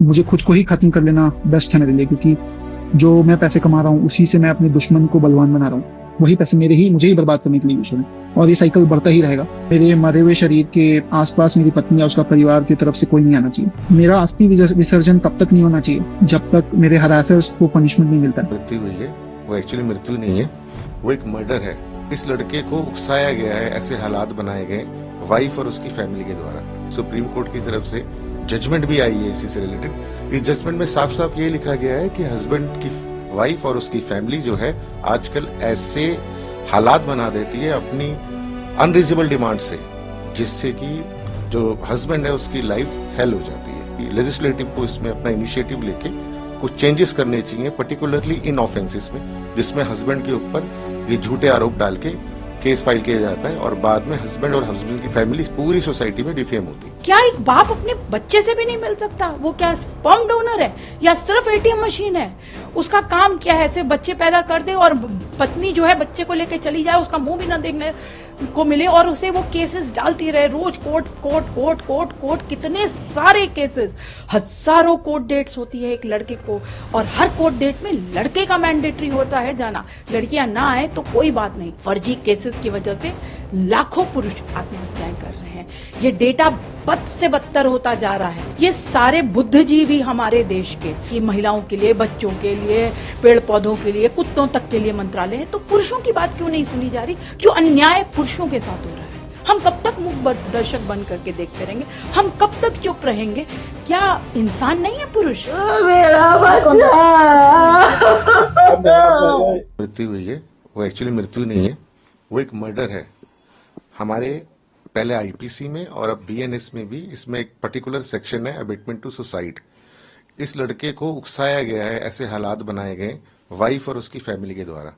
मुझे खुद को ही खत्म कर लेना बेस्ट है मेरे लिए, क्योंकि जो मैं पैसे कमा रहा हूँ उसी से मैं अपने दुश्मन को बलवान बना रहा हूँ। वही पैसे मुझे ही बर्बाद करने के लिए यूज हो रहे हैं, और ये साइकिल बढ़ता ही रहेगा। मेरे मरे हुए शरीर के आसपास मेरी पत्नी या उसका परिवार की तरफ से कोई नहीं आना चाहिए। मेरा अस्थि विसर्जन तब तक नहीं होना चाहिए जब तक मेरे हरासर्स को पनिशमेंट नहीं मिलता। मृत्यु हुई है, वो एक्चुअली मृत्यु नहीं है, वो एक मर्डर है। इस लड़के को उकसाया गया है, ऐसे हालात बनाए गए वाइफ और उसकी फैमिली के द्वारा। सुप्रीम कोर्ट की तरफ से जजमेंट भी आई है इसी से रिलेटेड। इस जजमेंट में साफ साफ ये लिखा गया है कि हस्बैंड की वाइफ और उसकी फैमिली जो है आजकल ऐसे हालात बना देती है अपनी अनरीजनेबल डिमांड से, जिससे कि जो हस्बैंड है उसकी लाइफ हेल हो जाती है। लेजिस्लेटिव को इसमें अपना इनिशिएटिव लेके कुछ चेंजेस करने चाहिए, पर्टिकुलरली इन ऑफेंसेस में, जिसमें हस्बैंड के ऊपर ये झूठे आरोप डाल के केस फाइल किया जाता है और बाद में हस्बैंड और हस्बैंड की फैमिली पूरी सोसाइटी में डिफेम होती है। क्या एक बाप अपने बच्चे से भी नहीं मिल सकता? वो क्या स्पर्म डोनर है या सिर्फ एटीएम मशीन है? उसका काम क्या है? सिर्फ बच्चे पैदा कर दे और पत्नी जो है बच्चे को लेकर चली जाए, उसका मुंह भी न देखने को मिले, और उसे वो केसेस डालती रहे रोज। Court court court court court, कितने सारे केसेस, हजारों कोर्ट डेट्स होती है एक लड़के को, और हर कोर्ट डेट में लड़के का मैंडेटरी होता है जाना। लड़कियां ना आए तो कोई बात नहीं, फर्जी केसेस की वजह से लाखों पुरुष आत्महत्याएं कर रहे हैं। ये डेटा बद से बदतर होता जा रहा है। ये सारे बुद्धिजीवी हमारे देश के, ये महिलाओं के लिए, बच्चों के लिए, पेड़ पौधों के लिए, कुत्तों तक के लिए मंत्रालय है, तो पुरुषों की बात क्यों नहीं सुनी जा रही? जो अन्याय पुरुषों के साथ हो रहा है, हम कब तक मूक दर्शक बन करके देखते रहेंगे? हम कब तक चुप रहेंगे? क्या इंसान नहीं है पुरुष? मृत्यु हुई है, वो एक्चुअली मृत्यु नहीं है, वो एक मर्डर है। हमारे पहले आईपीसी में और अब बीएनएस में भी इसमें एक पर्टिकुलर सेक्शन है, अबेटमेंट टू सुसाइड। इस लड़के को उकसाया गया है, ऐसे हालात बनाए गए वाइफ और उसकी फैमिली के द्वारा।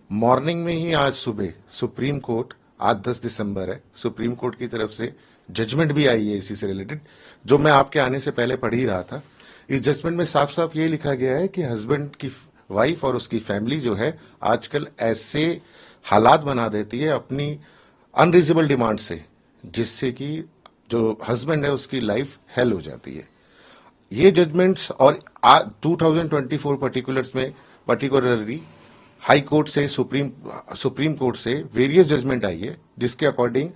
मॉर्निंग में ही आज सुबह सुप्रीम कोर्ट, आज 10 दिसंबर है, सुप्रीम कोर्ट की तरफ से जजमेंट भी आई है इसी से रिलेटेड, जो मैं आपके आने से पहले पढ़ ही रहा था। इस जजमेंट में साफ साफ ये लिखा गया है कि हस्बैंड की वाइफ और उसकी फैमिली जो है आजकल ऐसे हालात बना देती है अपनी अनरीजनेबल डिमांड से, जिससे कि जो हस्बैंड है उसकी लाइफ हेल हो जाती है। ये जजमेंट्स और 2024 पर्टिकुलर्स में पर्टिकुलरली हाई कोर्ट से सुप्रीम कोर्ट से वेरियस जजमेंट आई है, जिसके अकॉर्डिंग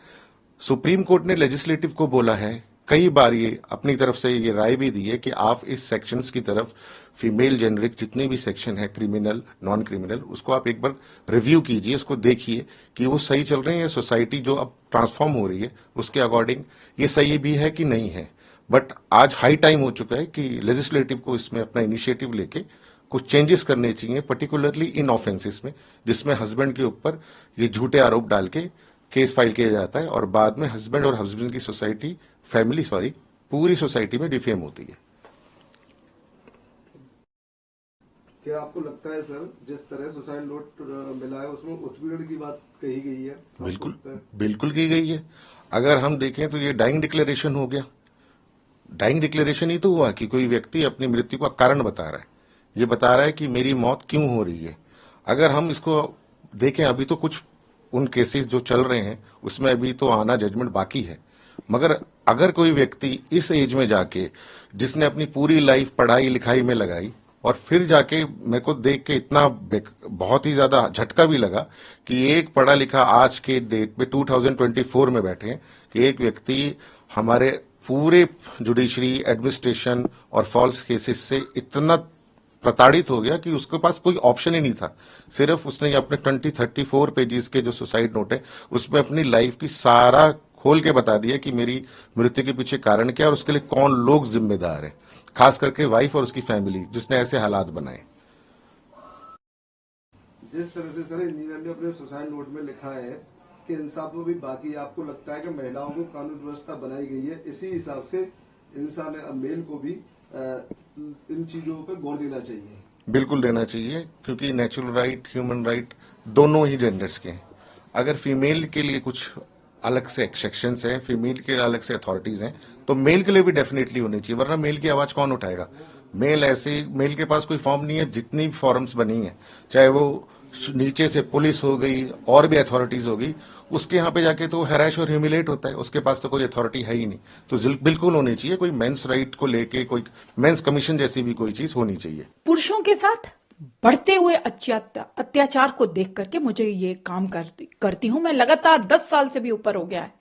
सुप्रीम कोर्ट ने लेजिस्लेटिव को बोला है, कई बार ये अपनी तरफ से ये राय भी दी है कि आप इस सेक्शंस की तरफ, फीमेल जेनरिक जितने भी सेक्शन है, क्रिमिनल नॉन क्रिमिनल, उसको आप एक बार रिव्यू कीजिए, उसको देखिए कि वो सही चल रहे हैं। सोसाइटी जो अब ट्रांसफॉर्म हो रही है उसके अकॉर्डिंग ये सही भी है कि नहीं है। बट आज हाई टाइम हो चुका है कि लेजिस्लेटिव को इसमें अपना इनिशिएटिव लेके कुछ चेंजेस करने चाहिए, पर्टिकुलरली इन ऑफेंसेस में, जिसमें हस्बैंड के ऊपर ये झूठे आरोप डाल के केस फाइल किया जाता है और बाद में हस्बैंड और हस्बैंड की फैमिली पूरी सोसाइटी में डिफेम होती है। क्या आपको लगता है सर, जिस तरह सुसाइड नोट मिला है उसमें उत्पीड़न की बात कही गई है? बिल्कुल की गई है। अगर हम देखें तो ये डाइंग डिक्लेरेशन हो गया। डाइंग डिक्लेरेशन ही तो हुआ कि कोई व्यक्ति अपनी मृत्यु का कारण बता रहा है, ये बता रहा है कि मेरी मौत क्यों हो रही है। अगर हम इसको देखें, अभी तो कुछ उन केसेस जो चल रहे हैं उसमें अभी तो आना जजमेंट बाकी है, मगर अगर कोई व्यक्ति इस एज में जाके, जिसने अपनी पूरी लाइफ पढ़ाई लिखाई में लगाई, और फिर जाके मेरे को देख के इतना बहुत ही ज्यादा झटका भी लगा कि एक पढ़ा लिखा आज के डेट में 2024 में बैठे हैं कि एक व्यक्ति हमारे पूरे जुडिशरी एडमिनिस्ट्रेशन और फॉल्स केसेस से इतना प्रताड़ित हो गया कि उसके पास कोई ऑप्शन ही नहीं था। सिर्फ उसने अपने 34 पेजेस के जो सुसाइड नोट है उसमें अपनी लाइफ की सारा खोल के बता दिया कि मेरी मृत्यु के पीछे कारण क्या है और उसके लिए कौन लोग जिम्मेदार है, खास करके वाइफ और उसकी फैमिली, जिसने ऐसे हालात बनाए। जिस तरह से सर इंजीनियर ने अपने सुसाइड नोट में लिखा है कि इंसाफ में भी बाकी है, आपको लगता है कि महिलाओं को कानून व्यवस्था बनाई गई है, इसी हिसाब से इंसान मेल को भी इन चीजों पर गौर देना चाहिए? बिल्कुल देना चाहिए, क्योंकि नेचुरल राइट, ह्यूमन राइट दोनों ही जेंडर्स के हैं। अगर फीमेल के लिए कुछ अलग से सेक्शंस हैं, फीमेल के अलग से अथॉरिटीज हैं, तो मेल के लिए भी डेफिनेटली होनी चाहिए, वरना मेल की आवाज कौन उठाएगा? मेल के पास कोई फॉर्म नहीं है। जितनी फॉर्म्स बनी है, चाहे वो नीचे से पुलिस हो गई और भी अथॉरिटीज हो गई, उसके यहाँ पे जाके तो हैरेश और ह्यूमिलेट होता है, उसके पास तो कोई अथॉरिटी है ही नहीं। तो बिल्कुल होनी चाहिए कोई मेंस राइट को लेके कोई मेंस कमीशन जैसी भी कोई चीज होनी चाहिए। पुरुषों के साथ बढ़ते हुए अत्याचार को देख करके मुझे ये काम करती हूं मैं, लगातार 10 साल से भी ऊपर हो गया है।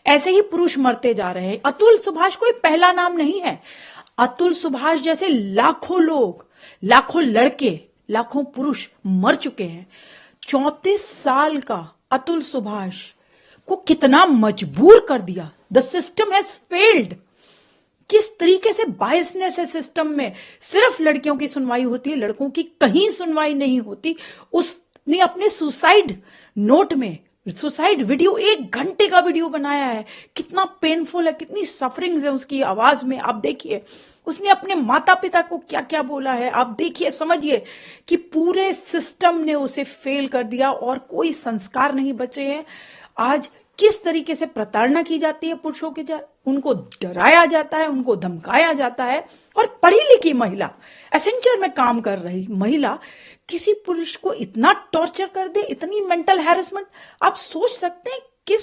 ऐसे ही पुरुष मरते जा रहे हैं। अतुल सुभाष कोई पहला नाम नहीं है। अतुल सुभाष जैसे लाखों लोग, लाखों लड़के, लाखों पुरुष मर चुके हैं। 34 साल का अतुल सुभाष को कितना मजबूर कर दिया। The system has failed. किस तरीके से बायसनेस है सिस्टम में। सिर्फ लड़कियों की सुनवाई होती है, लड़कों की कहीं सुनवाई नहीं होती। उसने अपने सुसाइड नोट में सुसाइड वीडियो, 1 घंटे का वीडियो बनाया है। कितना पेनफुल है, कितनी सफरिंग्स है उसकी आवाज में। आप देखिए उसने अपने माता पिता को क्या क्या बोला है। आप देखिए, समझिए कि पूरे सिस्टम ने उसे फेल कर दिया और कोई संस्कार नहीं बचे हैं। आज किस तरीके से प्रताड़ना की जाती है पुरुषों के, उनको डराया जाता है, उनको धमकाया जाता है। और पढ़ी लिखी महिला, एसेंचर में काम कर रही महिला किसी पुरुष को इतना टॉर्चर कर दे, इतनी मेंटल हैरेसमेंट। आप सोच सकते हैं किस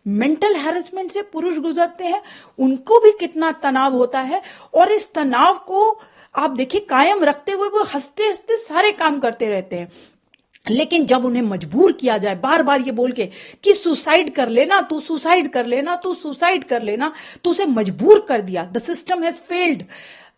मेंटल हैरेसमेंट से पुरुष गुजरते हैं, उनको भी कितना तनाव होता है। और इस तनाव को आप देखिए कायम रखते हुए वो हंसते हंसते सारे काम करते रहते हैं। लेकिन जब उन्हें मजबूर किया जाए बार बार ये बोल के कि सुसाइड कर लेना, तू सुसाइड कर लेना, तू सुसाइड कर लेना, तो उसे मजबूर कर दिया। The system has failed.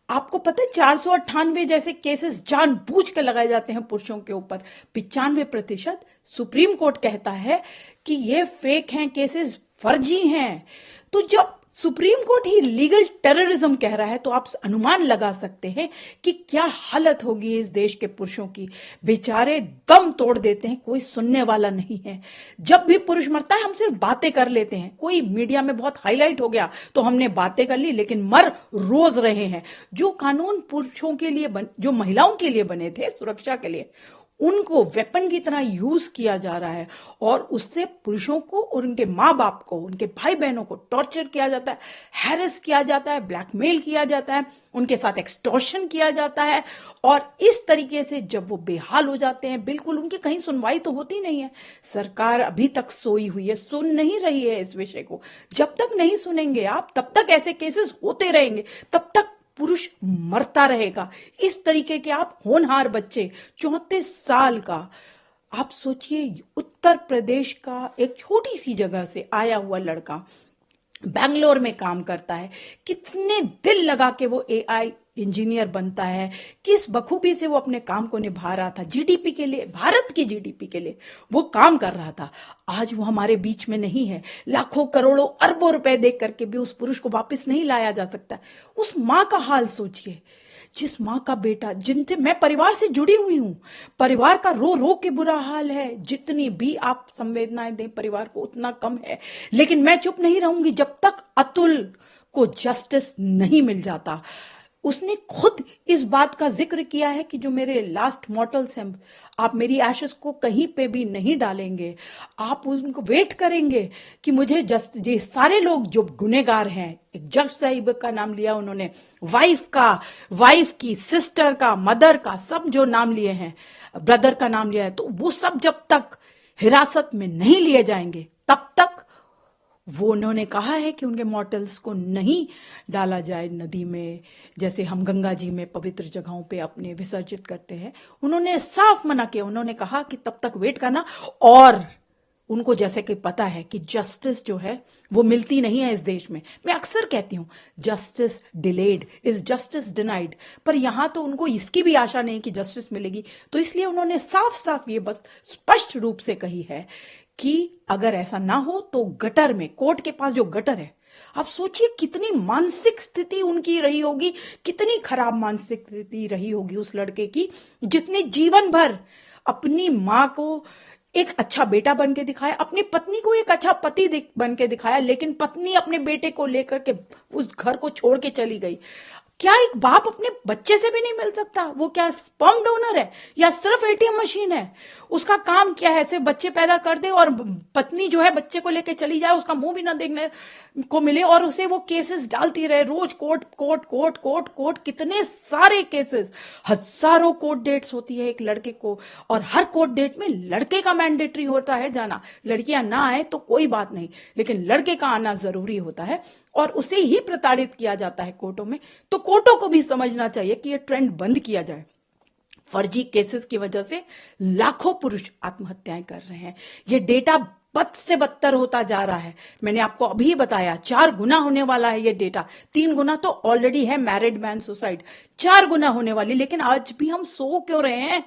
आपको पता है 498 जैसे केसेस जानबूझ के लगाए जाते हैं पुरुषों के ऊपर। 95% सुप्रीम कोर्ट कहता है कि ये फेक हैं केसेस, फर्जी हैं। तो जब सुप्रीम कोर्ट ही लीगल टेररिज्म कह रहा है तो आप अनुमान लगा सकते हैं कि क्या हालत होगी इस देश के पुरुषों की। बेचारे दम तोड़ देते हैं, कोई सुनने वाला नहीं है। जब भी पुरुष मरता है हम सिर्फ बातें कर लेते हैं, कोई मीडिया में बहुत हाईलाइट हो गया तो हमने बातें कर ली, लेकिन मर रोज रहे हैं। जो कानून पुरुषों के लिए जो महिलाओं के लिए बने थे सुरक्षा के लिए, उनको वेपन की तरह यूज किया जा रहा है और उससे पुरुषों को और उनके माँ बाप को, उनके भाई बहनों को टॉर्चर किया जाता है, हैरेस किया जाता है, ब्लैकमेल किया जाता है, उनके साथ एक्सटॉर्शन किया जाता है। और इस तरीके से जब वो बेहाल हो जाते हैं, बिल्कुल उनकी कहीं सुनवाई तो होती नहीं है। सरकार अभी तक सोई हुई है, सुन नहीं रही है इस विषय को। जब तक नहीं सुनेंगे आप, तब तक ऐसे केसेस होते रहेंगे, तब तक पुरुष मरता रहेगा। इस तरीके के आप होनहार बच्चे, 34 साल का, आप सोचिए उत्तर प्रदेश का एक छोटी सी जगह से आया हुआ लड़का बैंगलोर में काम करता है, कितने दिल लगा के वो एआई इंजीनियर बनता है, किस बखूबी से वो अपने काम को निभा रहा था। जीडीपी के लिए, भारत की जीडीपी के लिए वो काम कर रहा था। आज वो हमारे बीच में नहीं है। लाखों करोड़ों अरबों रुपए देख करके भी उस पुरुष को वापस नहीं लाया जा सकता। उस माँ का हाल सोचिए, जिस माँ का बेटा, जिनसे मैं परिवार से जुड़ी हुई हूं, परिवार का रो रो के बुरा हाल है। जितनी भी आप संवेदनाएं दें परिवार को उतना कम है। लेकिन मैं चुप नहीं रहूंगी जब तक अतुल को जस्टिस नहीं मिल जाता। उसने खुद इस बात का जिक्र किया है कि जो मेरे लास्ट मॉर्टल्स हैं, आप मेरी एशेस को कहीं पे भी नहीं डालेंगे, आप उनको वेट करेंगे कि मुझे ये सारे लोग जो गुनेगार हैं, एक जज साहिब का नाम लिया उन्होंने, वाइफ की, सिस्टर का, मदर का, सब जो नाम लिए हैं, ब्रदर का नाम लिया है, तो वो सब जब तक हिरासत में नहीं लिए जाएंगे तब तक वो, उन्होंने कहा है कि उनके मॉर्टल्स को नहीं डाला जाए नदी में, जैसे हम गंगा जी में पवित्र जगहों पे अपने विसर्जित करते हैं। उन्होंने साफ मना किया। उन्होंने कहा कि तब तक वेट करना। और उनको जैसे कि पता है कि जस्टिस जो है वो मिलती नहीं है इस देश में। मैं अक्सर कहती हूं justice delayed is justice denied, पर यहां तो उनको इसकी भी आशा नहीं कि जस्टिस मिलेगी। तो इसलिए उन्होंने साफ साफ ये बात स्पष्ट रूप से कही है कि अगर ऐसा ना हो तो गटर में, कोर्ट के पास जो गटर है, आप सोचिए कितनी मानसिक स्थिति उनकी रही होगी, कितनी खराब मानसिक स्थिति रही होगी उस लड़के की, जिसने जीवन भर अपनी माँ को एक अच्छा बेटा बन के दिखाया, अपनी पत्नी को एक अच्छा पति बन के दिखाया, लेकिन पत्नी अपने बेटे को लेकर के उस घर को छोड़ के चली गई। क्या एक बाप अपने बच्चे से भी नहीं मिल सकता? वो क्या स्पर्म डोनर है या सिर्फ एटीएम मशीन है? उसका काम क्या है? सिर्फ बच्चे पैदा कर दे और पत्नी जो है बच्चे को लेके चली जाए, उसका मुंह भी ना देखने को मिले और उसे वो केसेस डालती रहे रोज, court court court court court, कितने सारे केसेस, हजारों कोर्ट डेट्स होती है एक लड़के को, और हर कोर्ट डेट में लड़के का मैंडेटरी होता है जाना। लड़कियां ना आए तो कोई बात नहीं, लेकिन लड़के का आना जरूरी होता है और उसे ही प्रताड़ित किया जाता है कोर्टों में। तो कोर्टों को भी समझना चाहिए कि ये ट्रेंड बंद किया जाए। फर्जी केसेस की वजह से लाखों पुरुष आत्महत्याएं कर रहे हैं। ये डेटा बद से बदतर होता जा रहा है। मैंने आपको अभी बताया 4 गुना होने वाला है ये डेटा। 3 गुना तो ऑलरेडी है मैरिड मैन सुसाइड, 4 गुना होने वाली। लेकिन आज भी हम सो क्यों रहे हैं?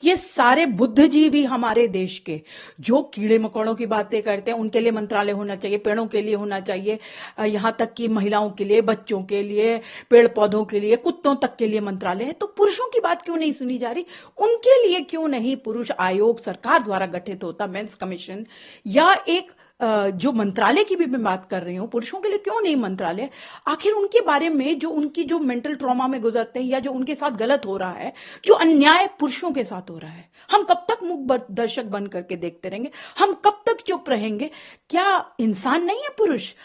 ये सारे बुद्धिजीवी हमारे देश के जो कीड़े मकोड़ों की बातें करते हैं, उनके लिए मंत्रालय होना चाहिए, पेड़ों के लिए होना चाहिए, यहां तक कि महिलाओं के लिए, बच्चों के लिए, पेड़ पौधों के लिए, कुत्तों तक के लिए मंत्रालय है। तो पुरुषों की बात क्यों नहीं सुनी जा रही? उनके लिए क्यों नहीं पुरुष आयोग सरकार द्वारा गठित होता, मेंस कमीशन, या एक जो मंत्रालय की भी मैं बात कर रही हूं, पुरुषों के लिए क्यों नहीं मंत्रालय? आखिर उनके बारे में जो उनकी जो मेंटल ट्रॉमा में गुजरते हैं या जो उनके साथ गलत हो रहा है, जो अन्याय पुरुषों के साथ हो रहा है, हम कब तक मूक दर्शक बन करके देखते रहेंगे? हम कब तक चुप रहेंगे? क्या इंसान नहीं है पुरुष?